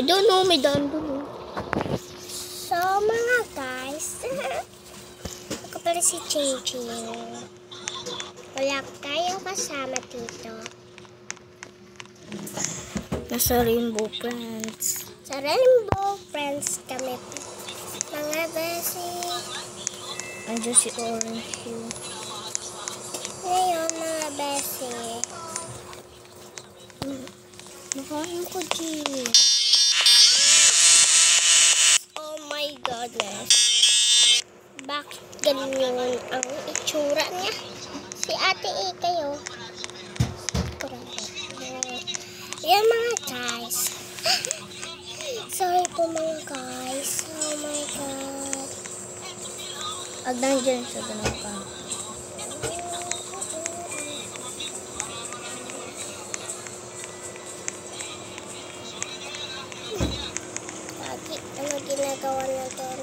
I don't know, may daan doon. So, mga guys, ako pala si Chin-Chin. Wala tayong kasama dito. Nasa Rainbow Friends. Sa Rainbow Friends kami. Mga besi. Andiyan si Orange Hue. Ngayon, mga besi. Nakain ko, Jin. Oh my goodness. Bakit ganyan ang itsura niya? Si Ate A kayo. Yan mga guys. Sorry po mga guys. Oh my god. Ag nandiyan sa ganun ka. Lagi, ano ginagawa natin?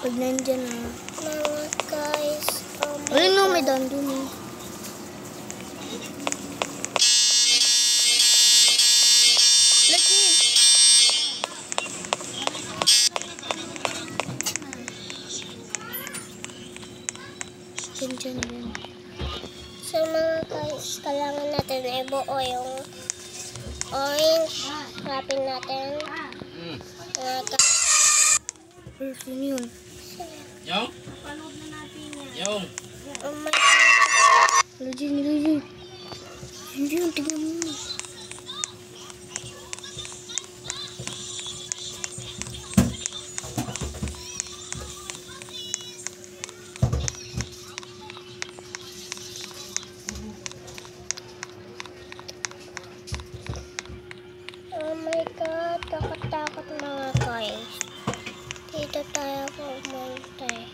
Pag nandiyan na. Mga guys. Oh my Ayun no, god. may daan doon eh. Diyan. So mga guys, kailangan natin ibuo yung orange wrapping natin. Mga guys. Sino yun? Yung? Panood na natin yan. Yung? Oh my god. Legend. Hindi yun, tignan mo. Oh my god, takot mga guys. Dito tayo pumunta eh.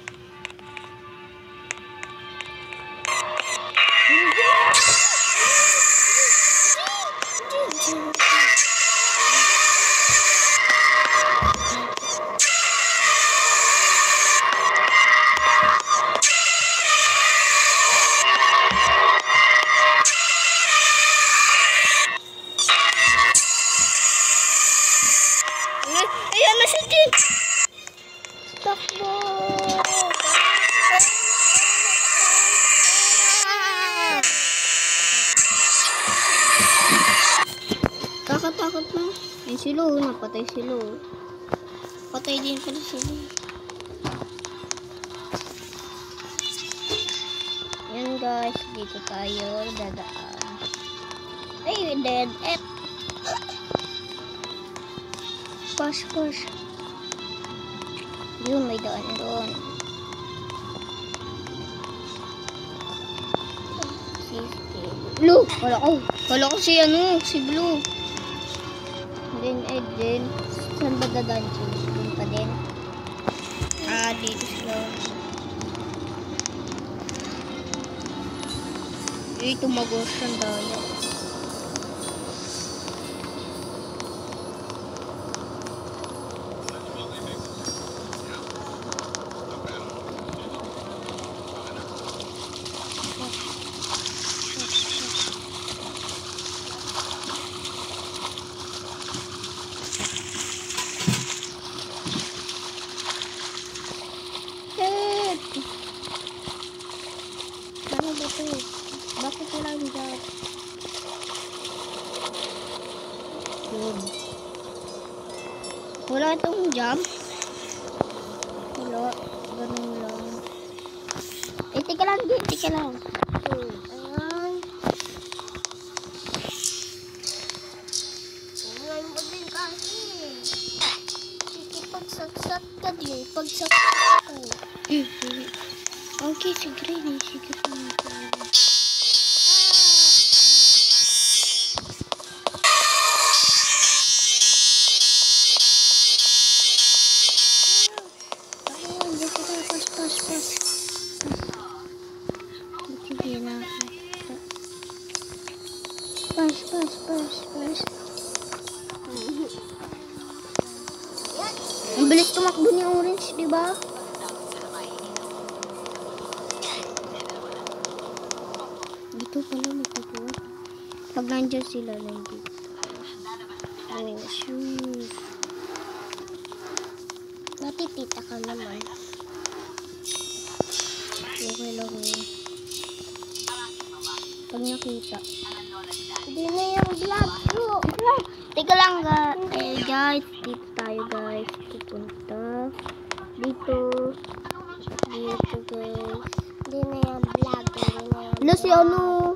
Ayan na si Jin! Takbo! Kakatakot na. Ay, si Lo. Napatay si Lo. Patay din pala si Lo. Yan guys. Dito tayo dadaan. Ay, dead end. Push. Yun, may daan doon. Si Blue. Wala ko si Blue. Then, saan ba dadaan si Blue pa din? Dito sila. Tumagos ang daya. Ano ba ito? Bakit wala yung job? Yun. Wala itong job? Wala. Ganun lang. Tika lang. Ayan. Ayan mo din kasi. Pagsaksak ka din. Pagsaksak ka. Okay, sige rin. Pas. Ang bilis tumakbo ni Orange, di ba? Dito pala may kukuha. Pag nandyan sila, nandito. Daming shoes. Natitita ka naman. Okay lang yun. Pag nakita. Hindi na yung vlog ko. Teka lang guys. Dito tayo guys. Pupunta. Dito. Dito guys. Hindi na yung vlog. Hindi na yung Ano si ano?